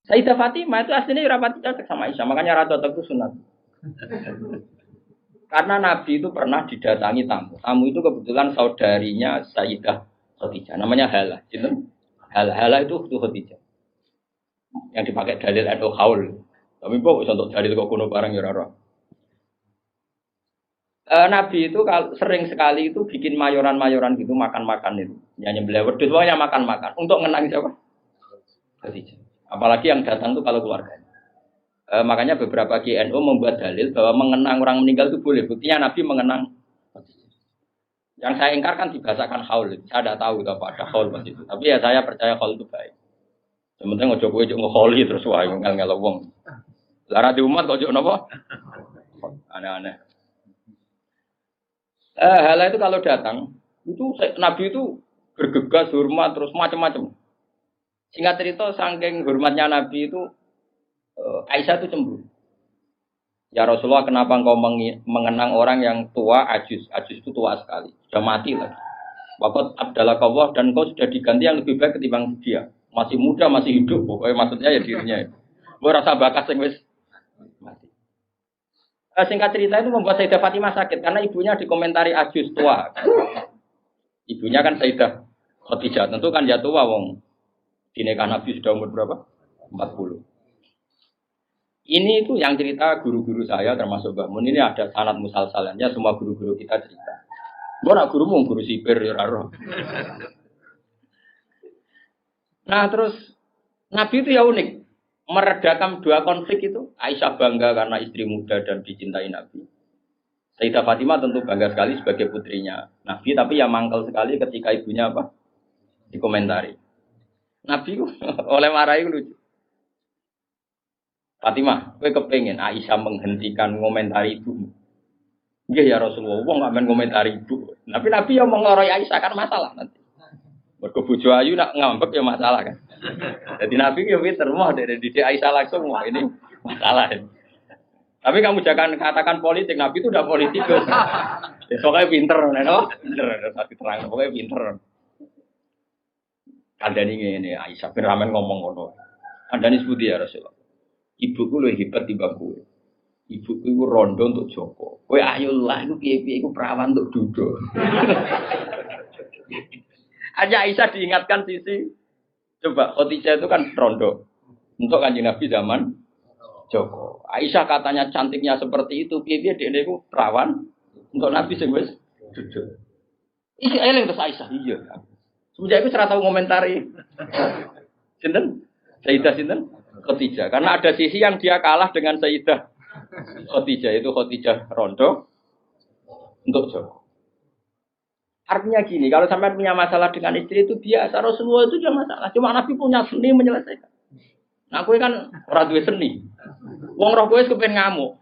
Sayyidah Fatimah itu aslinya rapati cocok sama Aisyah, makanya ratu cocok itu sunat. Karena Nabi itu pernah didatangi tamu. Tamu itu kebetulan saudarinya Sayyidah Khadijah, namanya Hala. Gitu? Hala itu Khadijah. Yang dipakai dalil atau haul. Tapi kok untuk dalil kok kuno barang ya rara. Nabi itu sering sekali itu bikin mayoran-mayoran gitu makan-makan itu. Ya nyembelih wedhus pokoknya makan-makan untuk ngenang siapa? Khadijah. Apalagi yang datang itu kalau keluarganya. Makanya beberapa GNU membuat dalil bahwa mengenang orang meninggal itu boleh. Buktinya Nabi mengenang. Yang saya ingkar kan dibahasakan haul. Saya tidak tahu apa ada haul pas itu. Tapi ya saya percaya haul itu baik. Sementara ngojo kowe ngeholi terus wae ngel-ngel wong. Lara di umat kok napa? Aneh-aneh. Hal itu kalau datang itu Nabi itu bergegas hormat terus macam-macam. Singkat cerita, saking hormatnya Nabi itu, Aisyah itu cemburu. Ya Rasulullah, kenapa engkau mengenang orang yang tua, ajus? Ajus itu tua sekali, sudah mati lagi. Waqat abdalaka Allah dan engkau sudah diganti yang lebih baik ketimbang dia. Masih muda, masih hidup, pokoknya maksudnya ya dirinya. Gue rasa bakas yang wis mati. Singkat cerita itu membuat Sayyidah Fatimah sakit karena ibunya dikomentari ajus tua. Ibunya kan Sayyidah Khadijah, tentu kan ya tua wong. Di nikah Nabi sudah umur berapa? 40. Ini itu yang cerita guru-guru saya termasuk Mbak Mun. Ini ada sanad musalsalannya, semua guru-guru kita cerita. Gue nak guru sipir ya raro. Nah terus Nabi itu ya unik, meredakan dua konflik itu. Aisyah bangga karena istri muda dan dicintai Nabi. Sayyidah Fatimah tentu bangga sekali sebagai putrinya Nabi, tapi ya mangkel sekali ketika ibunya apa? Dikomentari. Nabi oleh marahi lucu. Fatimah, kowe kepengen Aisyah menghentikan komentari ibu. Nggih ya Rasulullah, wong gak men komentari ibu. Tapi Nabi yang mengloroi Aisyah kan masalah nanti. Mergo bojo ayu nak ngambek ya masalah kan. Jadi Nabi yo pinter mau dari didik Aisyah langsung wah ini masalah. Tapi kamu jangan katakan politik, Nabi itu udah politikus. Ya pokoknya pinter, no? Pinter, tapi terang, pokoknya pinter. Kandani ngene Aisyah bin Ramen ngomong ngono. Kandani sebuti ya Rasulullah. Ibuku luwih hebat timbang kowe. Ibuku iku rondo untuk Joko. Kowe ayolah iku piye-piye iku perawan untuk Dudo. Aja Aisyah diingatkan sisi coba Khadijah itu kan rondo untuk Kanjeng Nabi zaman Joko. Aisyah katanya cantiknya seperti itu, piye-piye dhekne iku perawan untuk Nabi sing wis Dudo. Iki eling terus Aisyah. Iya. Semenjak itu serata komentari. Sinten? Sayyidah sinten? Khadijah. Karena ada sisi yang dia kalah dengan Sayyidah Khadijah, itu Khadijah rondo untuk Joko. Artinya gini, kalau sampai punya masalah dengan istri itu biasa, Rasulullah itu juga masalah. Cuma Nabi punya seni menyelesaikan. Nah, aku kan orang duwe seni. Wong roh kowe kepen ngamuk.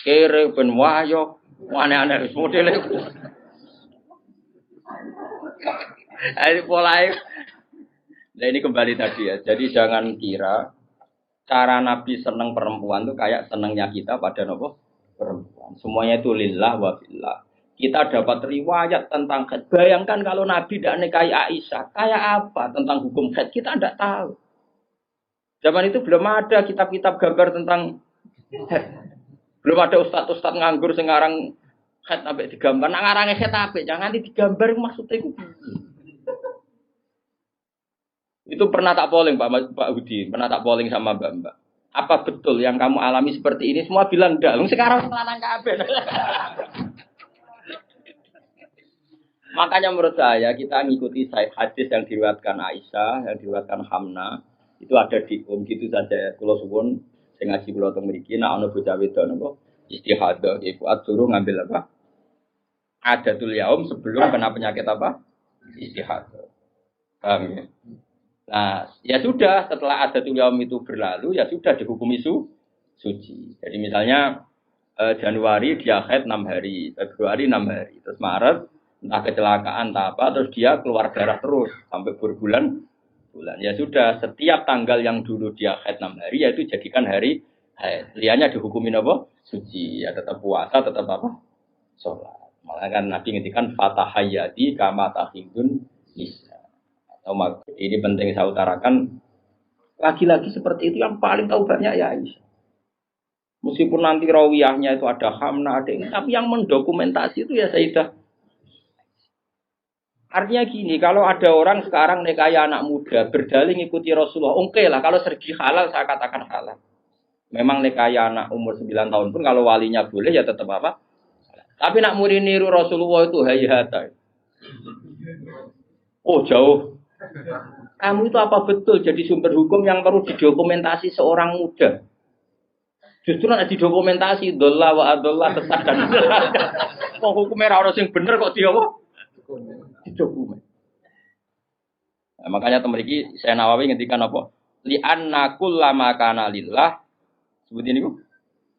Kere ben wayo, aneh-aneh modele. Ini polanya. Nah ini kembali tadi ya. Jadi jangan kira cara Nabi senang perempuan itu kayak senangnya kita pada nopo perempuan. Semuanya itu lillah wa fillah. Kita dapat riwayat tentang haid. Bayangkan kalau Nabi tidak nikahi Aisyah, kayak apa tentang hukum haid? Kita tidak tahu. Zaman itu belum ada kitab-kitab gambar tentang haid. Belum ada ustaz-ustaz nganggur sekarang haid sampai digambar. Nak ngarangnya haid apa? Jangan digambar maksudnya itu. Itu pernah tak polling Pak Hudi, pernah tak polling sama Mbak. Apa betul yang kamu alami seperti ini? Semua bilang enggak. Sekarang lanang kabeh. Makanya menurut saya kita ngikuti hadis yang diriwayatkan Aisyah, yang diriwayatkan Hamna, itu ada di gitu saja. Kula suwun sing ngaji kula teng mriki nek ana bocah wedok napa istihadah iku suruh ngambil apa? Adatul yaum sebelum kena penyakit apa? Istihadah. Paham ya? Nah, ya sudah setelah adatul yaum itu berlalu, ya sudah dihukumi suci. Jadi misalnya Januari dia haid 6 hari, Februari 6 hari, terus Maret entah kecelakaan entah apa, terus dia keluar darah terus sampai berbulan. Ya sudah, setiap tanggal yang dulu dia haid 6 hari, yaitu jadikan hari haid. Liannya dihukumin apa? Suci, ya tetap puasa, tetap apa? Sholat. Malah kan Nabi ngintikan fatahayati kama tahidun nisa. Ini penting saya utarakan. Lagi-lagi seperti itu yang paling tahu banyak ya Aisyah. Meskipun nanti rawiyahnya itu ada Hamna, ada ini, tapi yang mendokumentasi itu ya Sayyidah. Artinya gini, kalau ada orang sekarang nikahi anak muda, berdalih ngikuti Rasulullah, oke lah, kalau segi halal saya katakan halal. Memang nikahi anak umur 9 tahun pun kalau walinya boleh ya tetap apa? Tapi nak murid niru Rasulullah itu hayata. Oh jauh. Kamu itu apa betul jadi sumber hukum yang perlu didokumentasi seorang muda? Justru nak didokumentasi dolla wa adolla sesat dan kok hukumnya orang yang bener kok dia apa? Didokumen. Nah, makanya temeriki saya Nawawi ngendikan apa? Li anna kullama kana lillah. Sebut ini ku.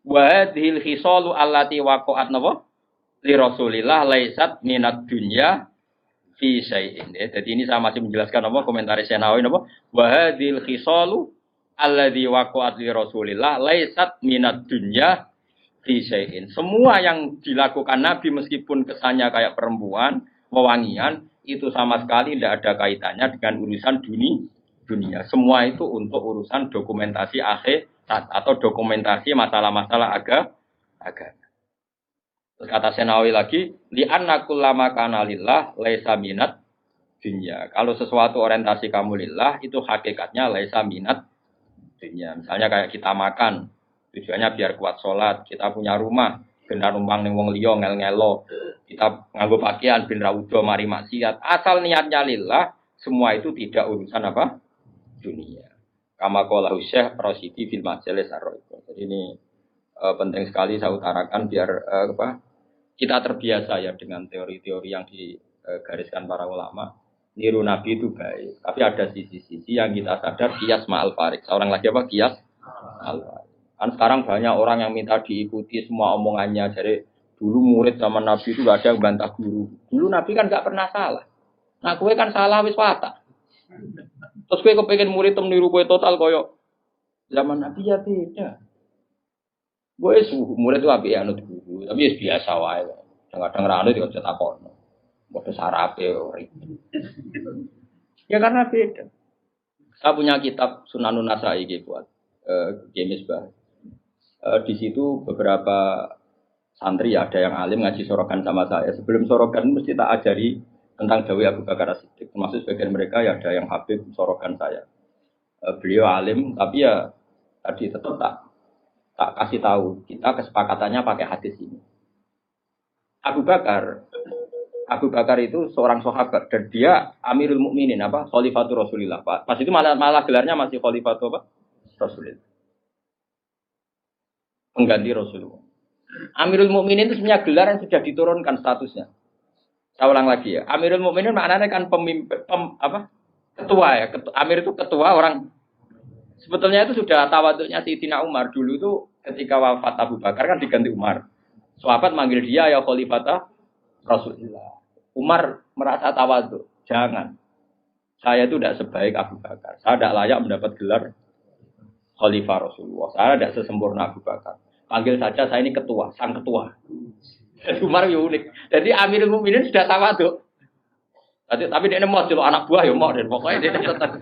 Wa hadhil khisalu allati waqa'at napa? Li Rasulillah laisat minad dunya fi syai'in. Jadi ini saya masih menjelaskan apa komentar saya Nawawi napa? Wa hadhil khisalu alladzi waqa'at li Rasulillah laisat minad dunya fi syai'in. Semua yang dilakukan Nabi meskipun kesannya kayak perempuan, wewangian, itu sama sekali tidak ada kaitannya dengan urusan dunia. Semua itu untuk urusan dokumentasi akhirat atau dokumentasi masalah-masalah agama. Terus kata Senawi lagi, li anna kullama kana lillah laisa minat dunya. Kalau sesuatu orientasi kamu lillah itu hakikatnya laisa minat dunya. Misalnya kayak kita makan, tujuannya biar kuat sholat, kita punya rumah, benar numpang ning wong liya ngel-ngelo, kita nganggo pakaian ben ra udo mari maksiat. Asal niatnya lillah, semua itu tidak urusan apa? Dunia. Kama qala Syekh Rasyidi fil Majalis Ar-Ra'iqah. Jadi ini penting sekali saya utarakan biar kita terbiasa ya dengan teori-teori yang digariskan para ulama. Niru Nabi itu baik, tapi ada sisi-sisi yang kita sadar kias ma'al farik. Seorang lagi apa? Kias ma'al farik. Kan sekarang banyak orang yang minta diikuti semua omongannya. Jadi dulu murid sama Nabi itu gak ada yang bantah guru. Dulu Nabi kan gak pernah salah. Nah kowe kan salah wis watak. Terus kowe kepengin murid tem niru kowe total koyo zaman Nabi ya beda. Kowe murid itu api anut guru, tapi biasa wae. Kadang-kadang ra anut yo takon. Bodoh sarape ribet. Ya karena beda. Saya punya kitab Sunanun Nasai buat James Bah. Di situ beberapa santri ada yang alim ngaji sorokan sama saya. Sebelum sorokan mesti tak ajari tentang Dawi Abu Bakar As-Siddiq. Termasuk sebagian mereka ya ada yang habib sorokan saya. Beliau alim, tapi ya tadi tetap tak kasih tahu. Kita kesepakatannya pakai hadis ini. Abu Bakar itu seorang sahabat dan dia Amirul Mukminin Khalifatur Rasulillah. Pas itu malah gelarnya masih Khalifatur Rasulillah. Pengganti Rasulullah. Amirul Mukminin itu sebenarnya gelar yang sudah diturunkan statusnya. Saya ulang lagi ya. Amirul Mukminin maknanya kan pemimpin ketua ya. Amir itu ketua orang. Sebetulnya itu sudah tawaduknya Sayyidina Umar dulu itu ketika wafat Abu Bakar kan diganti Umar. Sahabat manggil dia ya Khalifatur Rasulullah. Umar merasa tawaduk. Jangan. Saya itu tidak sebaik Abu Bakar. Saya tidak layak mendapat gelar Khalifah Rasulullah. Saya tidak sesempurna Abu Bakar. Panggil saja saya ini ketua, sang ketua. Umar ya unik. Jadi Amirul Mukminin sudah tawaduk. Tapi dia mau celok anak buah ya mau dan pokoknya dia tetap.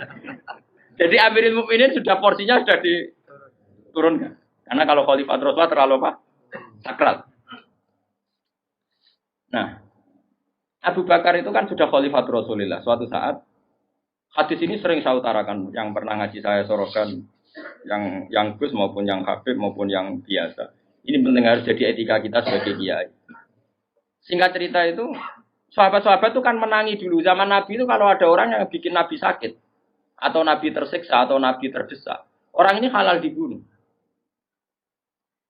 Jadi Amirul Mukminin sudah porsinya sudah diturunkan. Karena kalau Khalifah Rasulullah terlalu sakral. Nah, Abu Bakar itu kan sudah Khalifah Rasulullah. Suatu saat hadis ini sering saya utarakan yang pernah ngaji saya sorokan yang Gus maupun yang Habib maupun yang biasa. Ini penting harus jadi etika kita sebagai kiai. Singkat cerita itu, sahabat-sahabat itu kan menangi dulu. Zaman Nabi itu kalau ada orang yang bikin Nabi sakit, atau Nabi tersiksa, atau Nabi terdesak, orang ini halal dibunuh.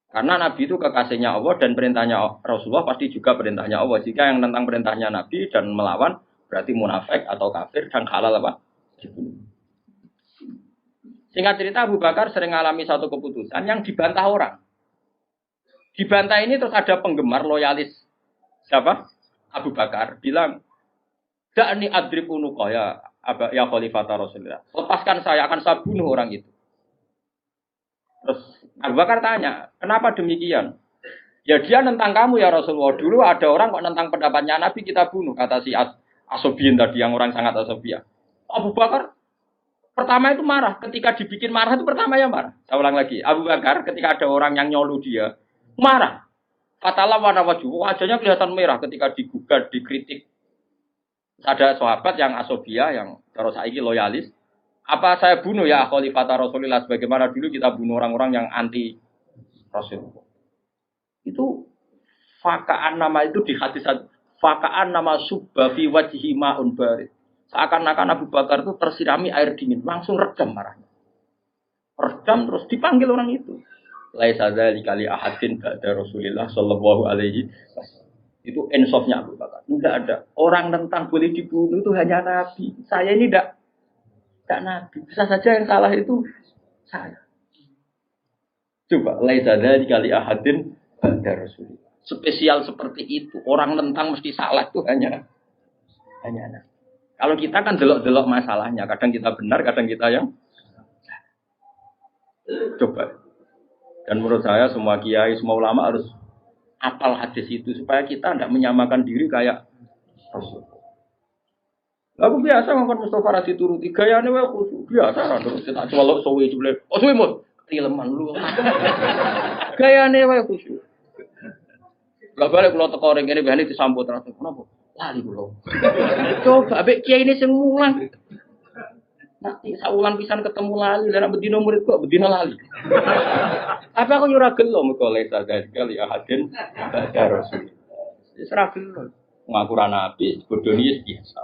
Karena Nabi itu kekasihnya Allah dan perintahnya Rasulullah pasti juga perintahnya Allah. Jika yang tentang perintahnya Nabi dan melawan, berarti munafik atau kafir dan halal dibunuh. Singkat cerita Abu Bakar sering mengalami satu keputusan yang dibantah orang. Dibantah ini terus ada penggemar loyalis siapa? Abu Bakar bilang, "Da'ni adrib unuqa ya Khalifah Rasulullah. Lepaskan saya akan saya bunuh orang itu." Terus Abu Bakar tanya, "Kenapa demikian?" "Ya dia nentang kamu ya Rasulullah. Dulu ada orang kok nentang pendapatnya Nabi kita bunuh," kata si Asobiyin tadi yang orang sangat asobiya. Abu Bakar Pertama itu marah, ketika dibikin marah itu pertama ya marah. Saya ulang lagi, Abu Bakar ketika ada orang yang nyolu dia, marah. Fatalah warna wajahnya kelihatan merah ketika digugat, dikritik. Ada sahabat yang asobia, yang terus saiki loyalis. Apa saya bunuh ya khalifah Rasulullah sebagaimana dulu kita bunuh orang-orang yang anti Rasulullah. Itu fakaan nama itu di hadis fakaan nama subba fi wajhi ma'un barid. Seakan-akan Abu Bakar itu tersirami air dingin, langsung redam marahnya. Redam terus dipanggil orang itu. Laisa dzalika li ahadin ba'da Rasulillah sallallahu alaihi wasallam. Itu insafnya Abu Bakar. Enggak ada. Orang tentang boleh dibunuh itu hanya Nabi. Saya ini enggak Nabi. Bisa saja yang salah itu saya. Coba laisa dzalika li ahadin ba'da Rasulillah. Spesial seperti itu. Orang tentang mesti salah itu hanya Nabi. Kalau kita kan delok-delok masalahnya, kadang kita benar, kadang kita yang coba. Dan menurut saya semua kiai, semua ulama harus apal hadis itu supaya kita tidak menyamakan diri kayak Rasul. Aku biasa ngomong Mustafa Radhi turuti gayane wae khusyuk biasa kan terus tak colok sowe jebule. Oh suwe mut, tileman lu. Gayane wae khusyuk. Gak balik kula teko ring kene bahane disambut terus. Kenapa? Lali kula. Coba ambek kiai ini sing mulang. Nanti saulan pisan ketemu lali lan bedino murid kok bedino lali. Apa aku ora gelo meko lesa sekali ahadin badar Rasul. Wis ora gelo. Ngaku ra nabi bodoni biasa.